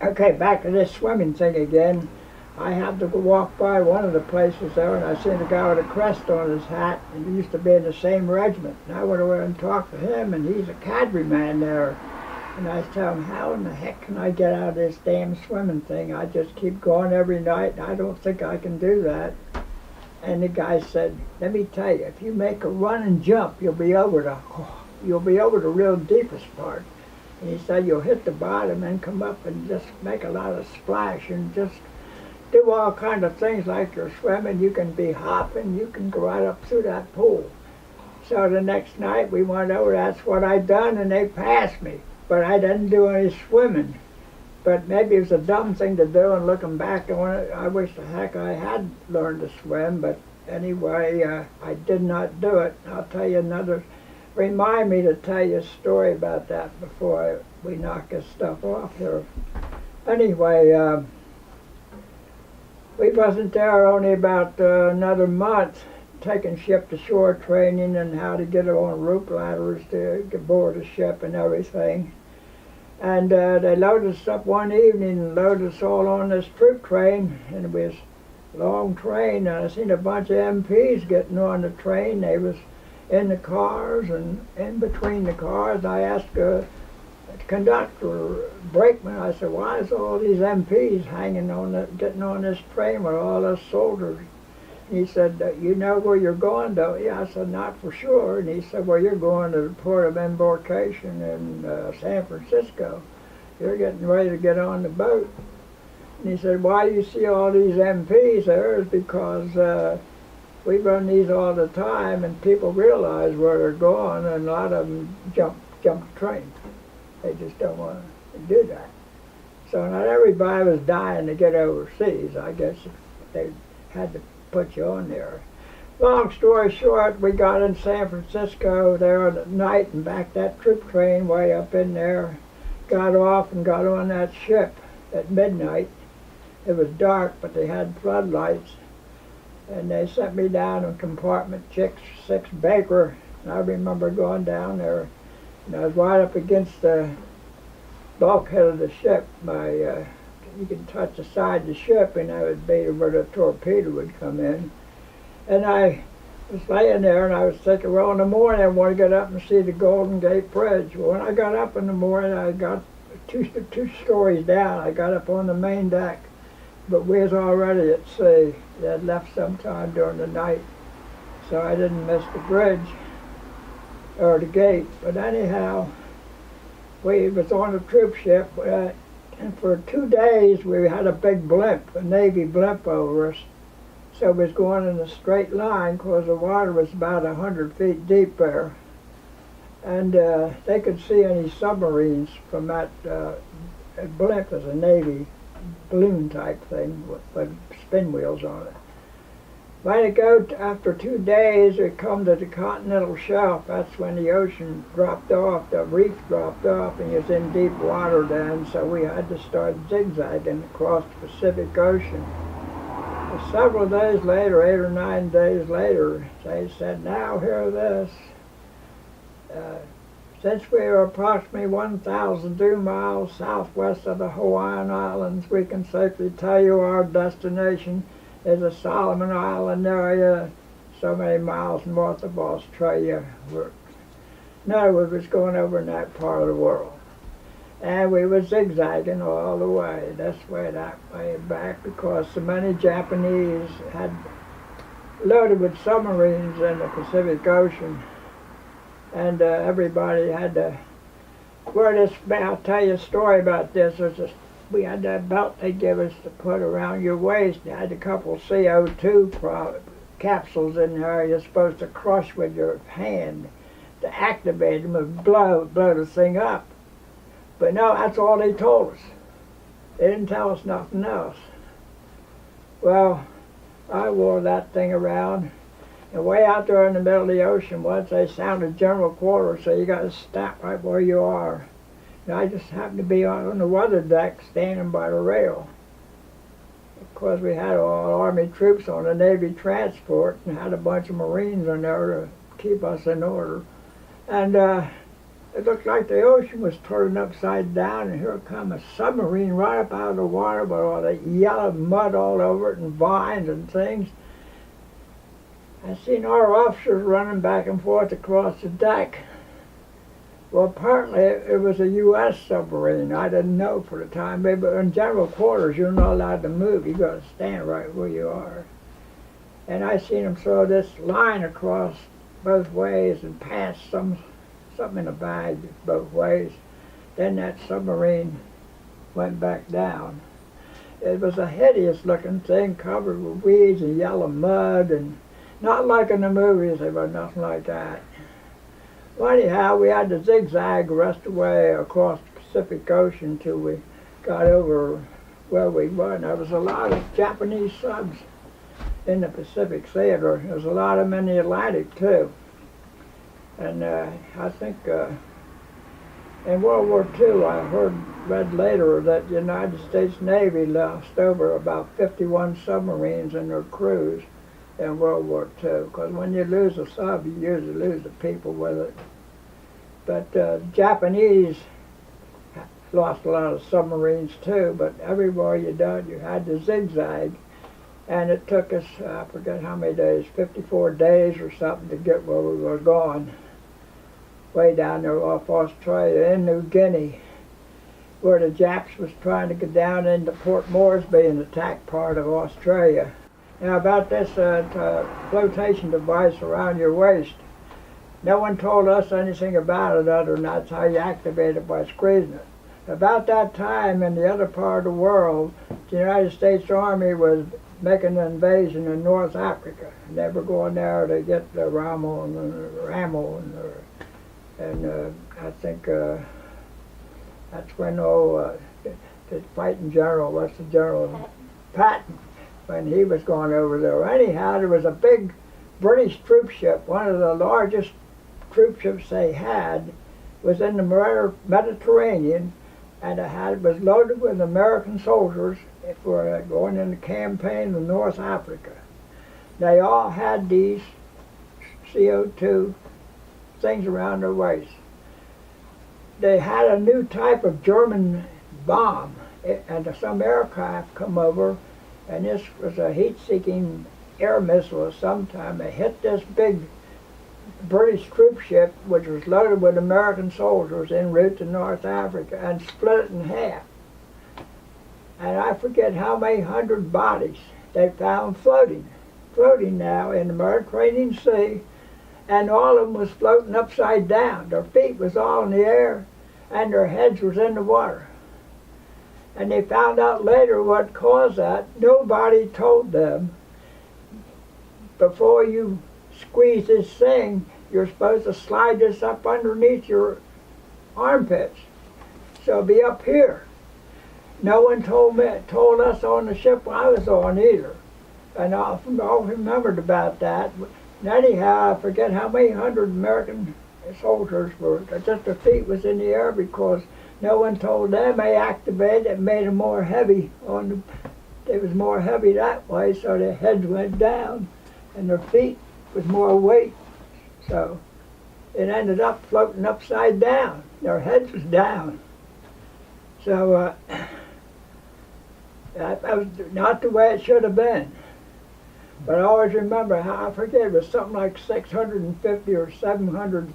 Okay, back to this swimming thing again. I happened to walk by one of the places there, and I seen a guy with a crest on his hat, and he used to be in the same regiment. And I went over and talked to him, and he's a cadre man there. And I told him, how in the heck can I get out of this damn swimming thing? I just keep going every night, and I don't think I can do that. And the guy said, let me tell you, if you make a run and jump, you'll be over the real deepest part. And he said, you'll hit the bottom and come up and just make a lot of splash and just do all kind of things like you're swimming. You can be hopping, you can go right up through that pool. So the next night we went over, that's what I done, and they passed me. But I didn't do any swimming. But maybe it was a dumb thing to do, and looking back on it, I wish the heck I had learned to swim. But anyway, I did not do it. I'll tell you another. Remind me to tell you a story about that before we knock this stuff off here. Anyway, we wasn't there only about another month, taking ship to shore training and how to get on rope ladders to get aboard a ship and everything. And they loaded us up one evening and loaded us all on this troop train, and it was a long train, and I seen a bunch of MPs getting on the train. They was in the cars, and in between the cars I asked the conductor, brakeman, I said, why is all these MPs hanging on, getting on this train with all us soldiers? He said, you know where you're going, don't you? I said, not for sure. And he said, well, you're going to the port of embarkation in San Francisco. You're getting ready to get on the boat. And he said, why do you see all these MPs there? Is because we run these all the time, and people realize where they're going, and a lot of them jump the train. They just don't want to do that. So not everybody was dying to get overseas. I guess they had to put you on there. Long story short, we got in San Francisco there at night and backed that troop train way up in there, got off and got on that ship at midnight. It was dark, but they had floodlights, and they sent me down in compartment 6 Baker, and I remember going down there, and I was right up against the bulkhead of the ship. You could touch the side of the ship, and that would be where the torpedo would come in. And I was laying there, and I was thinking, well, in the morning I want to get up and see the Golden Gate Bridge. Well, when I got up in the morning, I got two stories down. I got up on the main deck, but we was already at sea. They had left sometime during the night, so I didn't miss the bridge or the gate. But anyhow, we was on a troop ship, and for 2 days we had a big blimp, a Navy blimp over us. So it was going in a straight line because the water was about 100 feet deep there. And they could see any submarines from that blimp. As a Navy balloon type thing with spin wheels on it. When it go after 2 days, we come to the continental shelf. That's when the ocean dropped off, the reef dropped off, and it was in deep water then. So we had to start zigzagging across the Pacific Ocean. But several days later, 8 or 9 days later, they said, now hear this. Since we are approximately 1,002 miles southwest of the Hawaiian Islands, we can safely tell you our destination is a Solomon Island area, so many miles north of Australia. No, we was going over in that part of the world. And we were zigzagging all the way, this way, that way, back, because so many Japanese had loaded with submarines in the Pacific Ocean. And everybody had to wear this. I'll tell you a story about this. We had that belt they give us to put around your waist. It had a couple CO2 capsules in there you're supposed to crush with your hand to activate them and blow the thing up. But no, that's all they told us. They didn't tell us nothing else. Well, I wore that thing around. And way out there in the middle of the ocean once, they sounded general quarters, so you got to stop right where you are. And I just happened to be on the weather deck standing by the rail. Of course, we had all Army troops on a Navy transport and had a bunch of Marines in there to keep us in order. And It looked like the ocean was turning upside down, and here come a submarine right up out of the water with all the yellow mud all over it and vines and things. I seen our officers running back and forth across the deck. Well, apparently it was a U.S. submarine. I didn't know for the time being, but in general quarters, you're not allowed to move. You got to stand right where you are. And I seen them throw this line across both ways and pass something in a bag both ways. Then that submarine went back down. It was a hideous looking thing covered with weeds and yellow mud, and not like in the movies. There was nothing like that. Well, anyhow, we had to zigzag the rest of the way across the Pacific Ocean till we got over where we were. And there was a lot of Japanese subs in the Pacific Theater. There was a lot of them in the Atlantic too. And I think in World War II, I read later that the United States Navy lost over about 51 submarines and their crews in World War II. Because when you lose a sub, you usually lose the people with it. But Japanese lost a lot of submarines too. But everywhere you did, you had to zigzag. And it took us, I forget how many days, 54 days or something to get where we were going. Way down there off Australia, in New Guinea, where the Japs was trying to get down into Port Moresby and attack part of Australia. Now about this flotation device around your waist, no one told us anything about it other than that's how you activate it by squeezing it. About that time in the other part of the world, the United States Army was making an invasion in North Africa. And they were going there to get the Rommel and the Ramel and I think that's when the fighting general, what's the general, Patton, when he was going over there. Anyhow, there was a big British troop ship, one of the largest troop ships they had, was in the Mediterranean, and it was loaded with American soldiers for going in the campaign in North Africa. They all had these CO2 things around their waist. They had a new type of German bomb, and some aircraft come over, and this was a heat-seeking air missile of some time. They hit this big British troop ship, which was loaded with American soldiers en route to North Africa, and split it in half. And I forget how many hundred bodies they found floating now in the Mediterranean Sea, and all of them was floating upside down. Their feet was all in the air, and their heads was in the water. And they found out later what caused that. Nobody told them, before you squeeze this thing, you're supposed to slide this up underneath your armpits. So it'll be up here. No one told us on the ship I was on either. And I remembered about that. And anyhow, I forget how many hundred American soldiers were, just their feet was in the air because no one told them. They activated it, made them more heavy. It was more heavy that way, so their heads went down and their feet was more weight. So it ended up floating upside down. Their heads was down. So that was not the way it should have been. But I always remember how, I forget, it was something like 650 or 700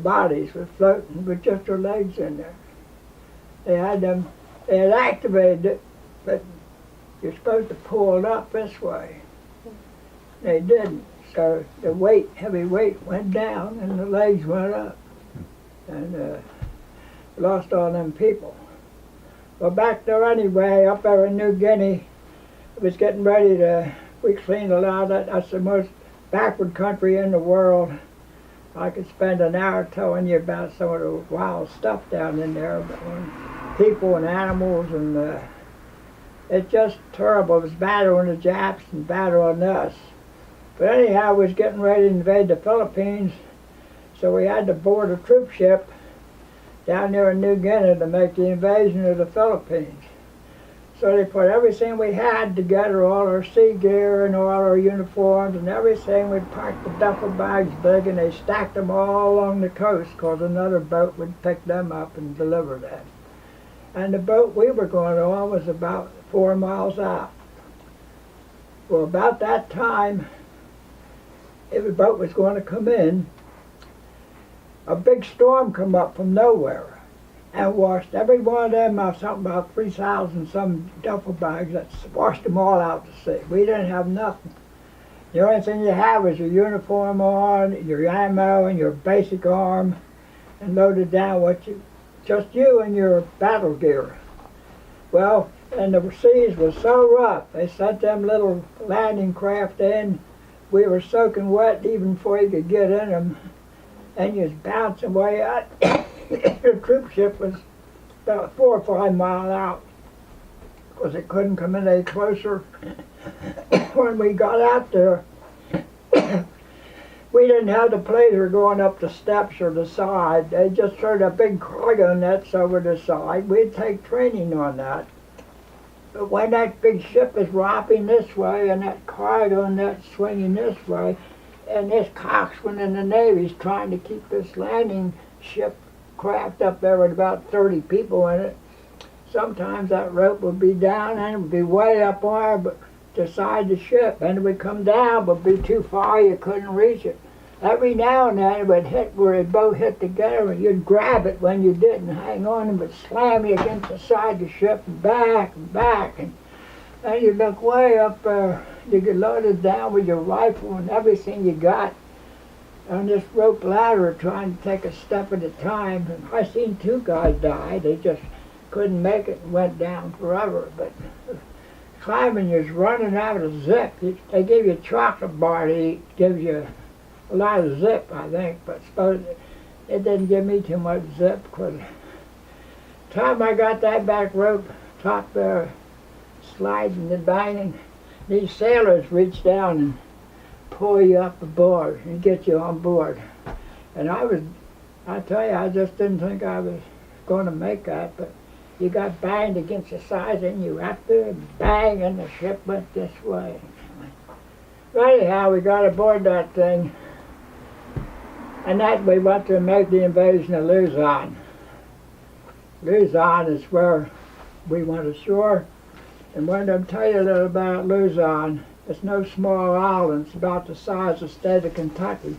bodies were floating with just their legs in there. They had activated it, but you're supposed to pull it up this way. They didn't. So the heavy weight went down and the legs went up. And lost all them people. Well, back there anyway, up there in New Guinea, it was getting ready we cleaned a lot of that. That's the most backward country in the world. I could spend an hour telling you about some of the wild stuff down in there, but people and animals, and it's just terrible. It was bad on the Japs and bad on us. But anyhow, we was getting ready to invade the Philippines, so we had to board a troop ship down there in New Guinea to make the invasion of the Philippines. So they put everything we had together, all our sea gear and all our uniforms and everything. We packed the duffel bags big, and they stacked them all along the coast, because another boat would pick them up and deliver them. And the boat we were going on was about 4 miles out. Well, about that time, if the boat was going to come in, a big storm come up from nowhere and washed every one of them, something about 3,000 some duffel bags, that washed them all out to sea. We didn't have nothing. The only thing you had was your uniform on, your ammo, and your basic arm, and loaded down just you and your battle gear. Well, and the seas was so rough, they sent them little landing craft in. We were soaking wet even before you could get in them, and you was bouncing way out. The troop ship was about 4 or 5 miles out, because it couldn't come in any closer. When we got out there, we didn't have the pleasure going up the steps or the side. They just threw the big cargo nets over the side. We'd take training on that. But when that big ship is wrapping this way and that cargo net swinging this way, and this coxswain in the Navy's trying to keep this landing ship craft up there with about 30 people in it, sometimes that rope would be down and it would be way up on the side of the ship, and it would come down but be too far, you couldn't reach it. Every now and then it would hit where they both hit together, and you'd grab it when you didn't hang on, and it would slam you against the side of the ship and back, and you'd look way up there. You get loaded down with your rifle and everything you got on this rope ladder, trying to take a step at a time. And I seen 2 guys die. They just couldn't make it and went down forever. But climbing, you're running out of zip. They give you a chocolate bar to eat, gives you a lot of zip, I think, but suppose it didn't give me too much zip, because the time I got that back rope top there sliding and banging, these sailors reach down and pull you up aboard and get you on board. And I tell you, I just didn't think I was going to make that, but you got banged against the side and you wrapped there and bang, and the ship went this way. But anyhow, we got aboard that thing, and that we went to make the invasion of Luzon. Luzon is where we went ashore. And when I tell you a little about Luzon, it's no small island. It's about the size of the state of Kentucky,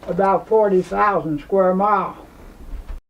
about 40,000 square miles.